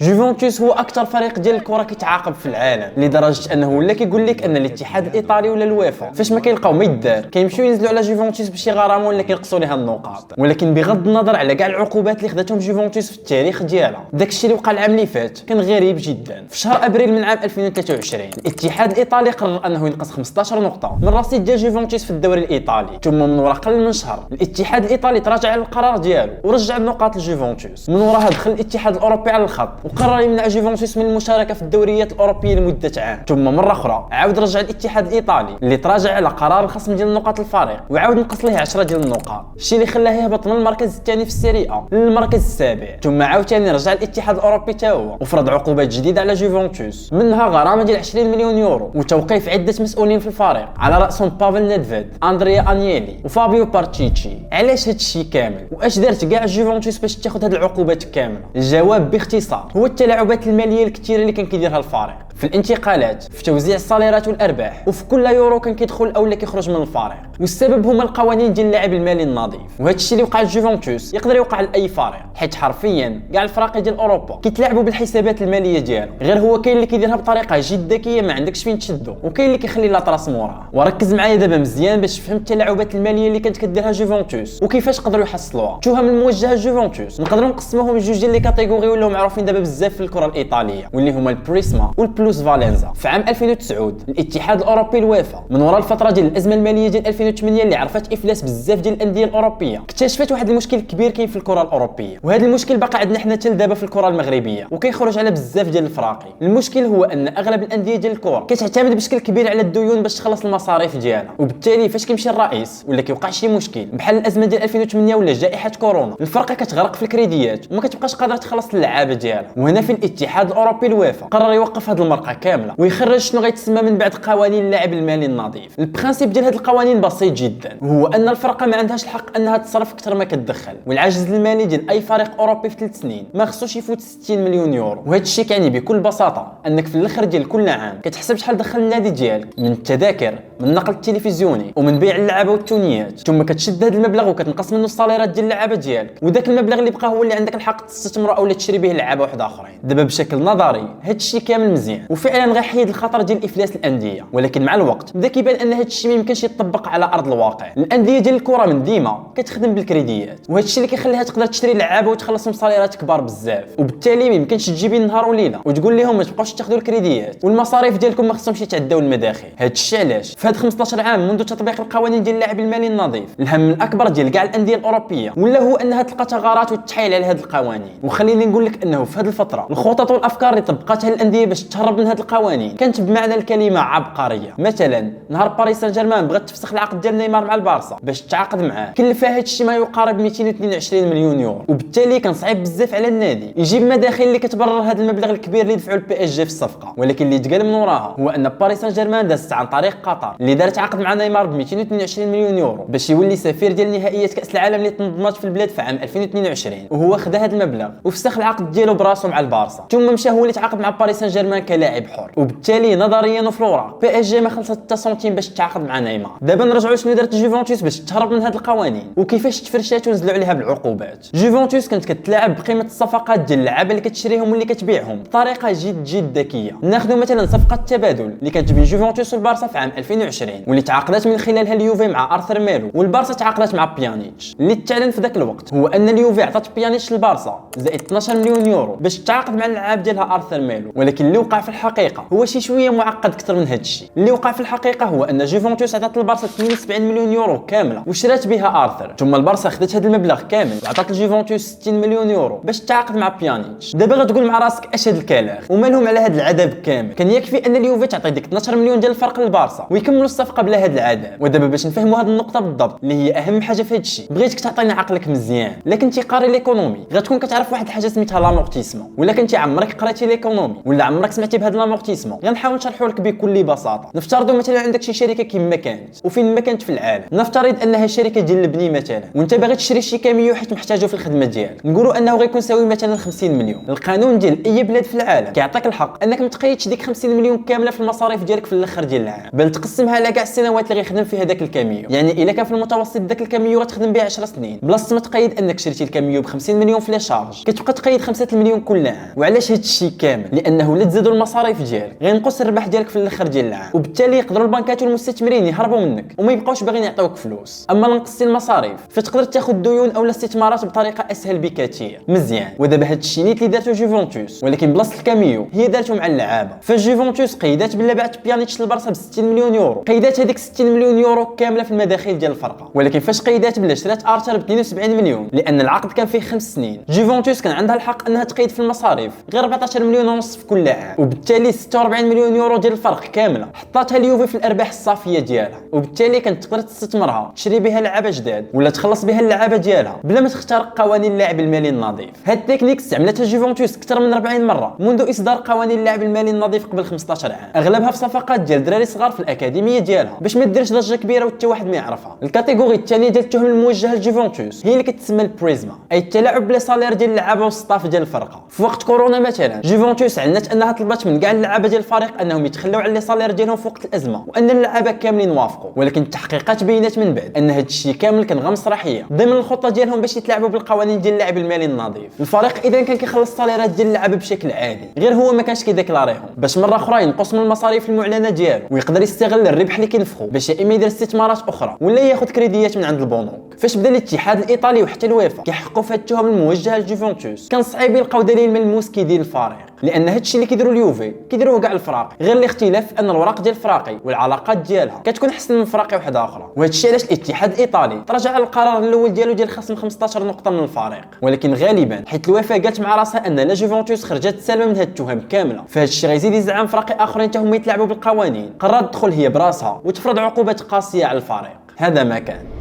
جوفنتوس هو اكثر فريق ديال الكره كيتعاقب في العالم لدرجه انه ولا كيقول لك ان الاتحاد الايطالي ولا الويفا فاش ما كيلقاو ما يدار كيمشيو ينزلوا على جوفنتوس بشي غرامه ولا كينقصوا ليها النقاط. ولكن بغض النظر على كاع العقوبات اللي خداتهم جوفنتوس في التاريخ ديالها، داكشي اللي وقع العام اللي فات كان غريب جدا. في شهر ابريل من عام 2023 الاتحاد الايطالي قرر انه ينقص 15 نقطه من الرصيد ديال جوفنتوس في الدوري الايطالي، ثم من وراء قل من شهر الاتحاد الايطالي تراجع على القرار ديالو ورجع النقاط لجوفنتوس. من وراها دخل الاتحاد الاوروبي على الخط وقرر يمنع جوفنتوس من المشاركه في الدوريات الاوروبيه لمده عام، ثم مره اخرى عاود رجع الاتحاد الايطالي اللي تراجع على قرار الخصم ديال النقاط الفريق وعاود نقص ليه 10 ديال النقاط، الشيء اللي خلاه يهبط من المركز الثاني في السيري A للمركز السابع. ثم عاوتاني رجع الاتحاد الاوروبي حتى هو وفرض عقوبات جديده على جوفنتوس، منها غرامه ديال 20 مليون يورو وتوقيف عده مسؤولين في الفريق على راسهم بافل نيدفيد، اندريا انيلي وفابيو بارتشيتشي. علاش هذا الشيء كامل واش دارت كاع جوفنتوس باش تاخذ هذه العقوبات كامله؟ الجواب باختصار هو التلاعبات الماليه الكثيره اللي كان كيديرها الفريق في الانتقالات، في توزيع الصاليرات والارباح، وفي كل يورو كان كيدخل او لا كيخرج من الفريق. والسبب هما القوانين ديال اللاعب المالي النظيف، وهذا الشيء اللي وقع لجوفنتوس يقدر يوقع لاي فريق، حيت حرفيا كاع الفرق ديال اوروبا كيتلاعبوا بالحسابات الماليه ديالهم. غير هو كاين اللي كيديرها بطريقه جد ذكيه ما عندكش فين تشدو، وكاين اللي كيخلي لاطراس موراه. وركز معايا دابا مزيان باش تفهم التلاعبات الماليه اللي كانت كديرها جوفنتوس وكيفاش قدروا يحصلوها. التهم الموجهه لجوفنتوس نقدروا نقسموهم لجوج ديال لي كاتيجوري ولاو معروفين دابا بزاف في الكره الايطاليه، واللي هما البريسما والبلوس فالنزا. في عام 2009 الاتحاد الاوروبي الويفا من وراء الفتره ديال الازمه الماليه ديال 2008 اللي عرفت افلاس بزاف ديال الانديه الاوروبيه، اكتشفت واحد المشكل كبير كاين في الكره الاوروبيه، وهذا المشكل باقي عندنا حنا حتى دابا في الكره المغربيه وكيخرج على بزاف ديال الفراقي. المشكل هو ان اغلب الانديه ديال الكره كتعتمد بشكل كبير على الديون باش تخلص المصاريف ديالها، وبالتالي فاش كيمشي الرئيس ولا كيوقع شي مشكل بحال الازمه ديال 2008 ولا جائحه كورونا، الفرقه كتغرق في الكريديات وما كتبقاش قادره تخلص اللعابه ديالها. وهنا في الاتحاد الاوروبي الويفا قرر يوقف هذه المرقه كامله ويخرج شنو غيتسمى من بعد قوانين اللاعب المالي النظيف. البرانسيپ ديال هذه القوانين بسيط جدا، وهو ان الفرقه ما عندهاش الحق انها تصرف اكثر ما كتدخل، والعجز المالي ديال اي فريق اوروبي في 3 سنين ما خصوش يفوت 60 مليون يورو. وهذا الشيء كيعني بكل بساطه انك في الاخر ديال كل عام كتحسب شحال دخل النادي ديالك من التذاكر، من النقل التلفزيوني، ومن بيع اللعابه والتونيات، ثم كتشد هذا المبلغ وكتنقص منه الصاليرات ديال اللعابه ديالك، وذاك المبلغ اللي بقى هو اللي عندك الحق تستثمره او تشري به لعابه واحد اخرين. دابا بشكل نظري هذا الشيء كامل مزيان وفعلا غيحيد الخطر ديال افلاس الانديه، ولكن مع الوقت بدا كيبان ان هذا الشيء ما يمكنش يطبق على ارض الواقع. الانديه ديال الكره من ديما كتخدم بالكريديات، وهذا الشيء اللي كيخليها تقدر تشري لعابه وتخلصهم صاليرات كبار بزاف، وبالتالي ما يمكنش تجيبي نهار وليله وتقول لهم ما تبقاوش تاخذوا الكريديات والمصاريف ديالكم ما خصهمش يتعداو المداخل. هذا الشيء علاش في هاد 15 عام منذ تطبيق القوانين ديال اللاعب المالي النظيف الهم الاكبر ديال كاع الانديه الاوروبيه ولا هو انها تلقى ثغرات وتحايل على هذه القوانين. وخليني نقول لك انه في هذه الفتره الخطط والافكار اللي طبقتها الانديه باش تهرب من هذه القوانين كانت بمعنى الكلمه عبقريه. مثلا نهار باريس سان جيرمان بغات تفسخ العقد ديال نيمار مع البارسا باش تعاقد معاه، كلفها هذا الشيء ما يقارب 222 مليون يورو، وبالتالي كان صعيب بزاف على النادي يجيب مداخل اللي كتبرر هذا المبلغ الكبير اللي دفعوا البي اس جي في الصفقه. ولكن اللي تقال من وراها هو ان باريس سان جيرمان دازت عن طريق قطر اللي دارت عقد مع نيمار ب 222 مليون يورو باش يولي سفير ديال نهائيات كاس العالم اللي تنظمات في البلاد في عام 2022، وهو خدا هذا المبلغ وفسخ العقد ديالو براسو مع البارسا، ثم مشى هو اللي تعاقد مع باريس سان جيرمان كلاعب حر. وبالتالي نظريا وفي الوراق بي اس جي ما خلصت حتى سنتيم باش تعاقد مع نيمار. دابا نرجعوا شنو دارت جوفنتوس باش تهرب من هذه القوانين وكيفاش تفرشات ونزلوا عليها بالعقوبات. جوفنتوس كانت كتلاعب بقيمه الصفقات ديال اللعابه اللي كتشريهم واللي كتبيعهم بطريقه جد ذكيه. ناخذوا مثلا صفقه التبادل اللي كانت بين جوفنتوس والبارسا في عام 2020 واللي تعاقدت من خلالها اليوفي مع ارثر ميلو، والبارسا تعاقدت مع بيانيتش. اللي تعلن في ذاك الوقت هو ان اليوفي عطات بيانيتش للبارسا زائد 12 مليون يورو باش تعاقد مع اللعاب ديالها ارثر ميلو. ولكن اللي وقع في الحقيقه هو شي شويه معقد اكثر من هذا الشيء. اللي وقع في الحقيقه هو ان جوفنتوس عطات للبارسا 78 مليون يورو كامله وشرات بها ارثر، ثم البارسا خدت هذا المبلغ كامل وعطات لجوفنتوس 60 مليون يورو باش تعاقد مع بيانيتش. دابا غتقول مع راسك اش هذا الكلاخ ومالهم على هذا العذاب كامل؟ كان يكفي ان اليوفي تعطي ديك 12 مليون ديال الفرق للبارسا ويكملوا الصفقه بلا هذا العذاب. ودابا باش نفهموا هذه النقطه بالضبط اللي هي اهم حاجه في هذا الشيء بغيتك تعطيني عقلك مزيان. لكن انت قاري ليكونومي غتكون كتعرف واحد الحاجه سميتها لامورتيسمون، ولا كنتي عمرك قريتي ليكونومي ولا عمرك سمعتي بهذا لامورتيسمون. غنحاول نشرحه لك بكل بساطه. نفترضوا مثلا عندك شي شركه كيما كانت وفين ما كانت في العالم، نفترض انها شركه ديال البني مثلا، وانت باغي تشري شي كاميو حيت محتاجه في الخدمه ديالك، نقولوا انه غيكون ساوي مثلا 50 مليون. القانون ديال اي بلاد في العالم كيعطيك الحق انك ما تقيدش ديك 50 مليون كامله في المصاريف ديالك في الاخر ديال العام، بل تقسمها على كاع السنوات اللي غيخدم فيها داك الكاميو. يعني الا كان في المتوسط داك الكاميو غتخدم به 10 سنين، بلاصه ما تقيد انك شريتي الكاميو ب 50 مليون في لي شارج كتبقى تقيد 5 مليون كل عام. العام. وعلاش هذا الشيء كامل؟ لانه لا تزادوا المصاريف ديالك غينقص الربح ديالك في الاخر ديال العام، وبالتالي يقدروا البنكات والمستثمرين يهربوا منك وما يبقاوش باغيين يعطيوك فلوس. اما نقصتي المصاريف فتقدر تاخذ ديون او الاستثمارات بطريقه اسهل بكثير. مزيان. ودابا هذا الشيء نيت اللي دارته جوفنتوس، ولكن بلاصه الكاميو هي دارته مع اللعابه. فجوفنتوس قيدات بلا باعت بيانيتش للبارسا ب 60 مليون يورو، قيدات هذيك 60 مليون يورو كامله في المداخيل ديال الفرقه. ولكن فاش قيدات بلا شرات ارتر ب 72 مليون لان العقد كان فيه 5 سنين. جوفنتوس كان عندها الحق انها تقيد في المصاريف غير 14 مليون ونص في كل عام، وبالتالي 46 مليون يورو ديال الفرق كامله حطاتها اليوفي في الارباح الصافيه ديالها، وبالتالي كانت تقدر تستثمرها تشري بها لعابه جداد ولا تخلص بها اللعابه ديالها بلا ما تخترق قوانين اللاعب المالي النظيف. هاد التكنيك استعملتها جوفنتوس اكثر من 40 مره منذ اصدار قوانين اللاعب المالي النظيف قبل 15 عام، اغلبها في صفقات ديال دراري صغار في الاكاديميه ديالها باش ما ديرش ضجه كبيره وحتى واحد ما يعرفها. الكاتيجوري الثانيه ديال التهم الموجهه لجوفنتوس هي اللي كتسمى البريزما، اي التلاعب بلا صالير ديال اللعابه والستاف ديال الفرقه. في وقت كورونا مثلا جوفنتوس اعلنت انها طلبت من كاع اللعابه ديال الفريق انهم يتخلوا على لي صالير ديالهم في وقت الازمه، وان اللعابه كاملين وافقوا. ولكن التحقيقات بينات من بعد ان هذا الشيء كامل كان غير مسرحيه ضمن الخطه ديالهم باش يتلاعبوا بالقوانين ديال اللاعب المالي النظيف. الفريق اذا كان كيخلص الصاليرات ديال اللعابه بشكل عادي، غير هو ما كانش كيديكلاريهم باش مره اخرى ينقص من المصاريف المعلنه ديالو ويقدر يستغل الربح اللي كينفخو باش يا اما يدير استثمارات اخرى ولا ياخذ كريديات من عند البنوك. فاش بدا الاتحاد الايطالي وحتى الويفا كيحققوا في التهم الموجهه لجوفنتوس كان صعيب يلقاو دليل ملموس كيدير الفريق، لان هذا الشيء اللي كيديروا اليوفي كيديروه كاع الفراقي، غير الاختلاف ان الوراق ديال الفراقي والعلاقات ديالها كتكون احسن من فراقي واحده اخرى. وهذا الشيء علاش الاتحاد الايطالي تراجع على القرار الاول ديالو ديال خصم 15 نقطه من الفريق، ولكن غالبا حيت الويفا قالت مع راسها ان لا جوفنتوس خرجت سالمه من هذه التهم كامله، فهذا الشيء غيزيد يزعم فراقي اخرين حتى هما يتلاعبوا بالقوانين. قررت تدخل هي براسها وتفرض عقوبات قاسيه على الفريق. هذا ما كان.